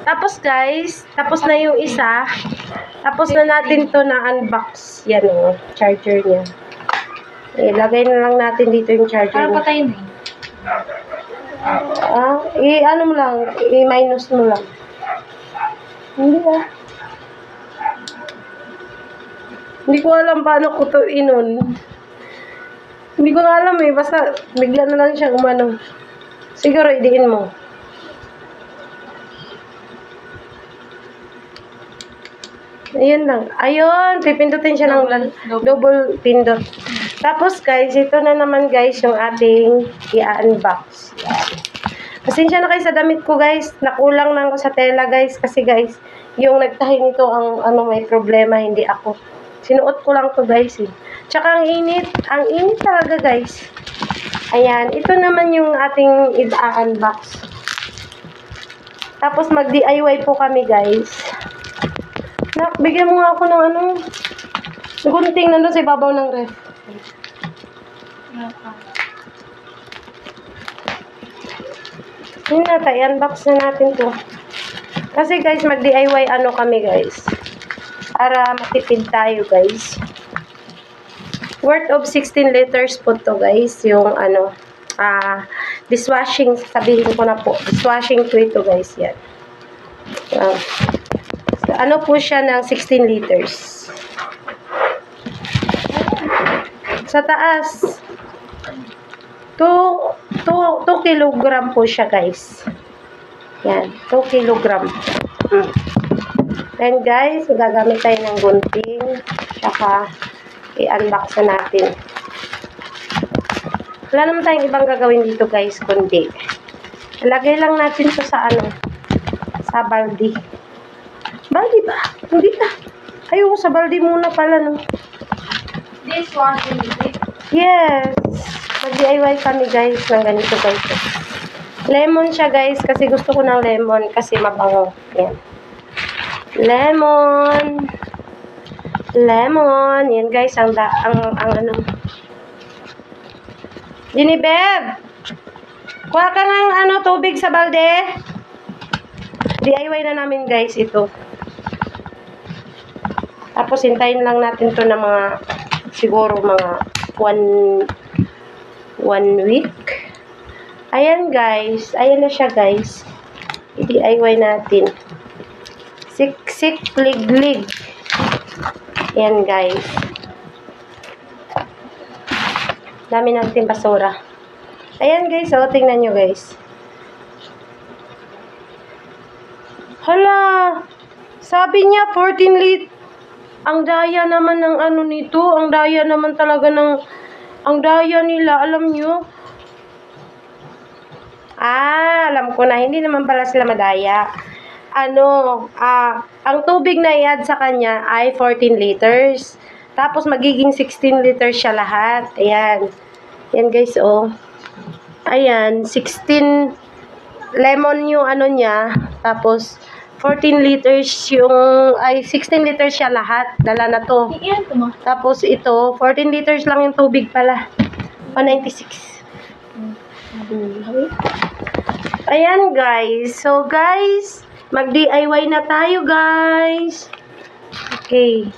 Tapos guys, tapos na yung isa. Tapos na natin to na unbox. Yan o, charger niya. Ilagay na lang natin dito yung charger niya. Parang patayin eh. Ano mo lang, i-minus mo lang. Hindi Hindi ko alam paano ko to inon. Hindi ko alam eh, basta bigla na lang siya gumano. Siguro idiin mo. Ayun lang. Ayun, pipindutin siya ng double pindot. Tapos guys, ito na naman guys yung ating i-unbox. Pasensya na kayo sa damit ko guys. Nakulang na ako sa tela guys. Kasi guys, yung nagtahi nito ang may problema, hindi ako. Sinuot ko lang to guys eh. Tsaka ang init. Ang init talaga guys. Ayan, ito naman yung ating i-unbox. Tapos mag-DIY po kami guys. Nak, bigyan mo nga ako ng gunting nandun sa ibabaw ng ref. Yun na tayo, unbox na natin to. Kasi guys, mag-DIY kami guys. Para matipid tayo guys. Worth of 16 liters po to guys. Yung dishwashing, sabihin ko na po. Dishwashing po ito guys, yan. Ano po siya ng 16 liters. Sa taas, 2 kilogram po siya guys. Yan, 2 kilogram. Then guys, gagamit tayo ng gunting. Tsaka, i-unbox na natin. Wala naman tayong ibang gagawin dito guys, kundi lagay lang natin to sa sa baldi. Baldi ba? Hindi na. Ayoko sa baldi muna pala, no? Dishwashing liquid. Yes. Mag-DIY kami, guys, ng ganito, guys. Lemon siya, guys, kasi gusto ko ng lemon kasi mabango. Yan. Lemon. Lemon. Yan, guys, ang Ginibeb! Kuha ka ng tubig sa balde. DIY na namin, guys, ito. Tapos, hintayin lang natin to na siguro mga 1 week. Ayan, guys. Ayan na siya, guys. I-DIY natin. Siksik, lig-lig. Ayan, guys. Dami natin basura. Ayan, guys. O, tingnan nyo, guys. Hala! Sabi niya, 14 lit. Ang daya naman ng nito. Ang daya naman talaga ng... Ang daya nila, alam nyo? Alam ko na. Hindi naman pala sila madaya. Ang tubig na i-add sa kanya ay 14 liters. Tapos, magiging 16 liters siya lahat. Ayan. Ayan, guys, oh. Ayan, 16 lemon yung niya. Tapos, 14 liters ay 16 liters siya lahat. Dala na to. Tapos ito, 14 liters lang yung tubig pala. 196. Ayan guys. So guys, mag-DIY na tayo guys. Okay.